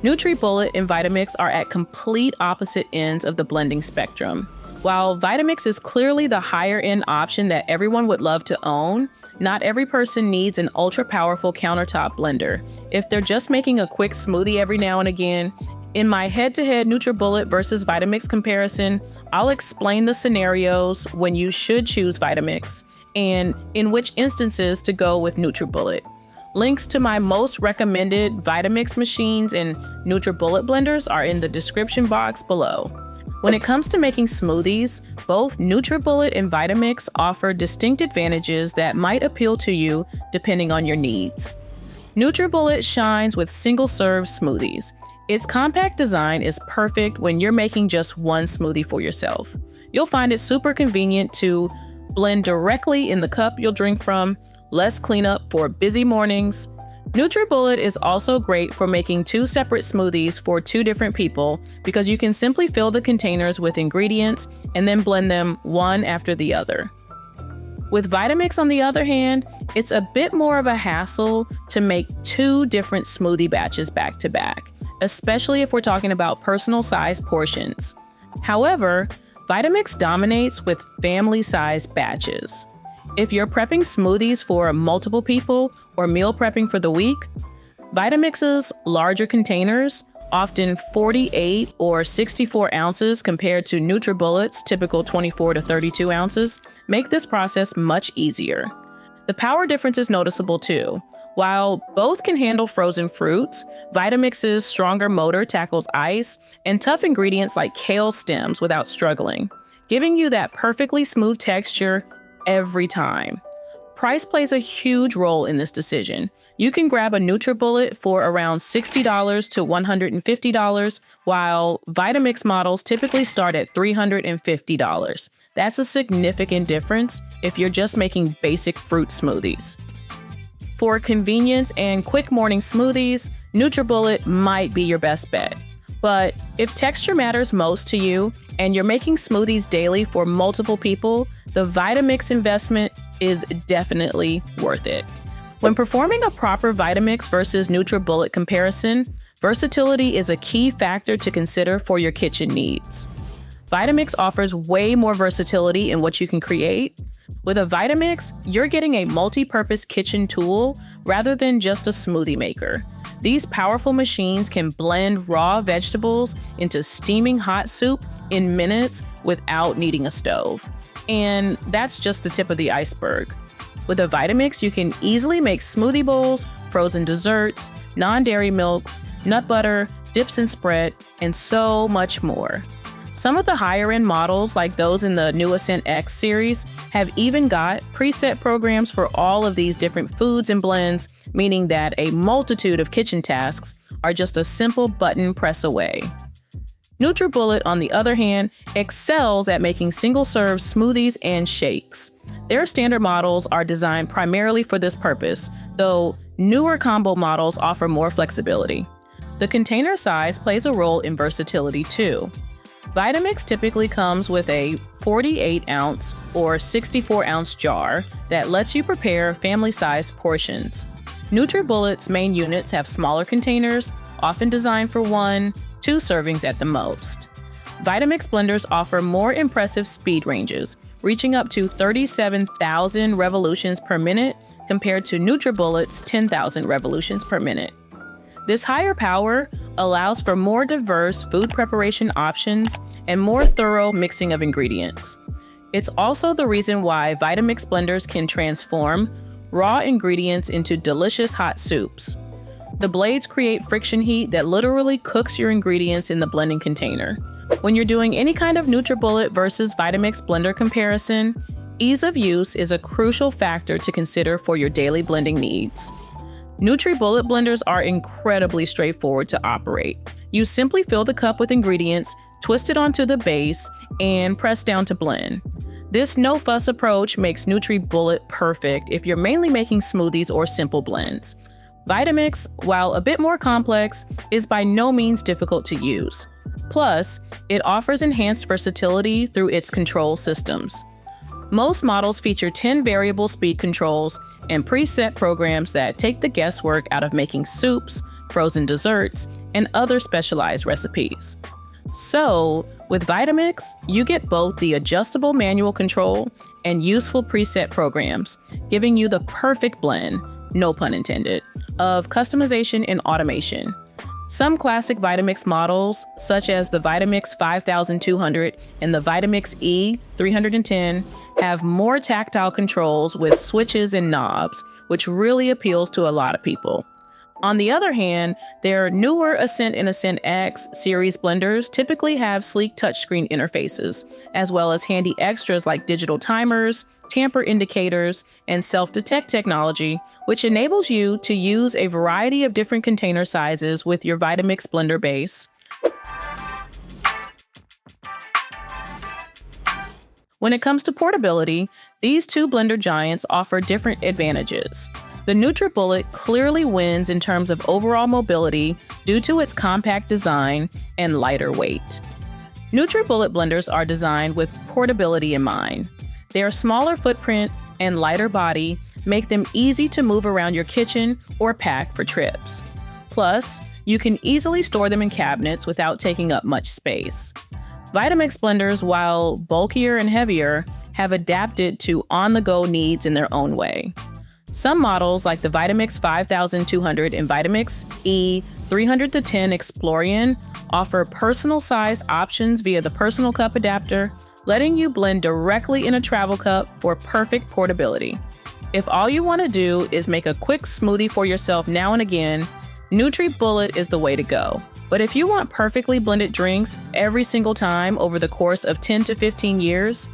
Nutribullet and Vitamix are at complete opposite ends of the blending spectrum. While Vitamix is clearly the higher-end option that everyone would love to own, not every person needs an ultra-powerful countertop blender. If they're just making a quick smoothie every now and again, in my head-to-head Nutribullet versus Vitamix comparison, I'll explain the scenarios when you should choose Vitamix and in which instances to go with Nutribullet. Links to my most recommended Vitamix machines and Nutribullet blenders are in the description box below. When it comes to making smoothies, both Nutribullet and Vitamix offer distinct advantages that might appeal to you depending on your needs. Nutribullet shines with single-serve smoothies. Its compact design is perfect when you're making just one smoothie for yourself. You'll find it super convenient to blend directly in the cup you'll drink from, less cleanup for busy mornings. Nutribullet is also great for making 2 separate smoothies for 2 different people because you can simply fill the containers with ingredients and then blend them one after the other. With Vitamix, on the other hand, it's a bit more of a hassle to make 2 different smoothie batches back to back, especially if we're talking about personal-sized portions. However, Vitamix dominates with family-sized batches. If you're prepping smoothies for multiple people or meal prepping for the week, Vitamix's larger containers, often 48 or 64 ounces compared to Nutribullet's typical 24 to 32 ounces, make this process much easier. The power difference is noticeable too. While both can handle frozen fruits, Vitamix's stronger motor tackles ice and tough ingredients like kale stems without struggling, giving you that perfectly smooth texture every time. Price plays a huge role in this decision. You can grab a Nutribullet for around $60 to $150, while Vitamix models typically start at $350. That's a significant difference if you're just making basic fruit smoothies. For convenience and quick morning smoothies, Nutribullet might be your best bet. But if texture matters most to you and you're making smoothies daily for multiple people, the Vitamix investment is definitely worth it. When performing a proper Vitamix versus Nutribullet comparison, versatility is a key factor to consider for your kitchen needs. Vitamix offers way more versatility in what you can create. With a Vitamix, you're getting a multi-purpose kitchen tool rather than just a smoothie maker. These powerful machines can blend raw vegetables into steaming hot soup in minutes without needing a stove. And that's just the tip of the iceberg. With a Vitamix, you can easily make smoothie bowls, frozen desserts, non-dairy milks, nut butter, dips and spread, and so much more. Some of the higher-end models, like those in the new Ascent X series, have even got preset programs for all of these different foods and blends, meaning that a multitude of kitchen tasks are just a simple button press away. Nutribullet, on the other hand, excels at making single-serve smoothies and shakes. Their standard models are designed primarily for this purpose, though newer combo models offer more flexibility. The container size plays a role in versatility too. Vitamix typically comes with a 48-ounce or 64-ounce jar that lets you prepare family-sized portions. Nutribullet's main units have smaller containers, often designed for 1-2 servings at the most. Vitamix blenders offer more impressive speed ranges, reaching up to 37,000 revolutions per minute compared to Nutribullet's 10,000 revolutions per minute. This higher power allows for more diverse food preparation options and more thorough mixing of ingredients. It's also the reason why Vitamix blenders can transform raw ingredients into delicious hot soups. The blades create friction heat that literally cooks your ingredients in the blending container. When you're doing any kind of Nutribullet versus Vitamix blender comparison, ease of use is a crucial factor to consider for your daily blending needs. Nutribullet blenders are incredibly straightforward to operate. You simply fill the cup with ingredients, twist it onto the base, and press down to blend. This no-fuss approach makes Nutribullet perfect if you're mainly making smoothies or simple blends. Vitamix, while a bit more complex, is by no means difficult to use. Plus, it offers enhanced versatility through its control systems. Most models feature 10 variable speed controls and preset programs that take the guesswork out of making soups, frozen desserts, and other specialized recipes. So, with Vitamix, you get both the adjustable manual control and useful preset programs, giving you the perfect blend, no pun intended, of customization and automation. Some classic Vitamix models, such as the Vitamix 5200 and the Vitamix E 310, have more tactile controls with switches and knobs, which really appeals to a lot of people. On the other hand, their newer Ascent and Ascent X series blenders typically have sleek touchscreen interfaces, as well as handy extras like digital timers, tamper indicators, and self-detect technology, which enables you to use a variety of different container sizes with your Vitamix blender base. When it comes to portability, these two blender giants offer different advantages. The Nutribullet clearly wins in terms of overall mobility due to its compact design and lighter weight. Nutribullet blenders are designed with portability in mind. Their smaller footprint and lighter body make them easy to move around your kitchen or pack for trips. Plus, you can easily store them in cabinets without taking up much space. Vitamix blenders, while bulkier and heavier, have adapted to on-the-go needs in their own way. Some models, like the Vitamix 5200 and Vitamix E 310 Explorian, offer personal-sized options via the personal cup adapter, letting you blend directly in a travel cup for perfect portability. If all you want to do is make a quick smoothie for yourself now and again, Nutribullet is the way to go. But if you want perfectly blended drinks every single time over the course of 10 to 15 years,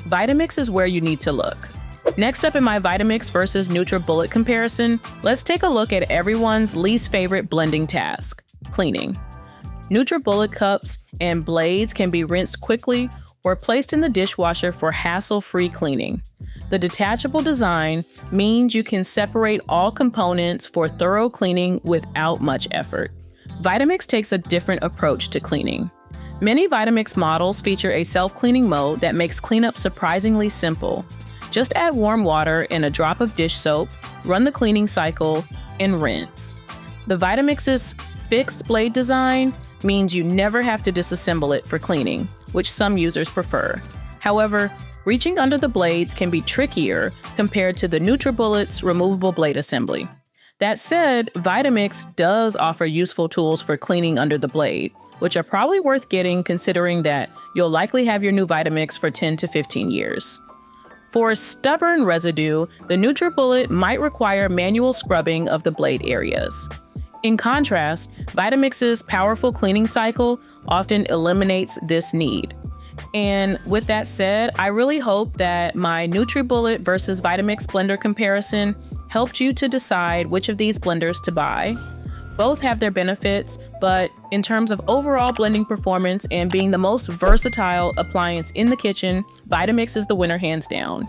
Vitamix is where you need to look. Next up in my Vitamix versus Nutribullet comparison, let's take a look at everyone's least favorite blending task: cleaning. Nutribullet cups and blades can be rinsed quickly or placed in the dishwasher for hassle-free cleaning. The detachable design means you can separate all components for thorough cleaning without much effort. Vitamix takes a different approach to cleaning. Many Vitamix models feature a self-cleaning mode that makes cleanup surprisingly simple. Just add warm water and a drop of dish soap, run the cleaning cycle, and rinse. The Vitamix's fixed blade design means you never have to disassemble it for cleaning, which some users prefer. However, reaching under the blades can be trickier compared to the Nutribullet's removable blade assembly. That said, Vitamix does offer useful tools for cleaning under the blade, which are probably worth getting considering that you'll likely have your new Vitamix for 10 to 15 years. For stubborn residue, the Nutribullet might require manual scrubbing of the blade areas. In contrast, Vitamix's powerful cleaning cycle often eliminates this need. And with that said, I really hope that my Nutribullet versus Vitamix blender comparison helped you to decide which of these blenders to buy. Both have their benefits, but in terms of overall blending performance and being the most versatile appliance in the kitchen, Vitamix is the winner hands down.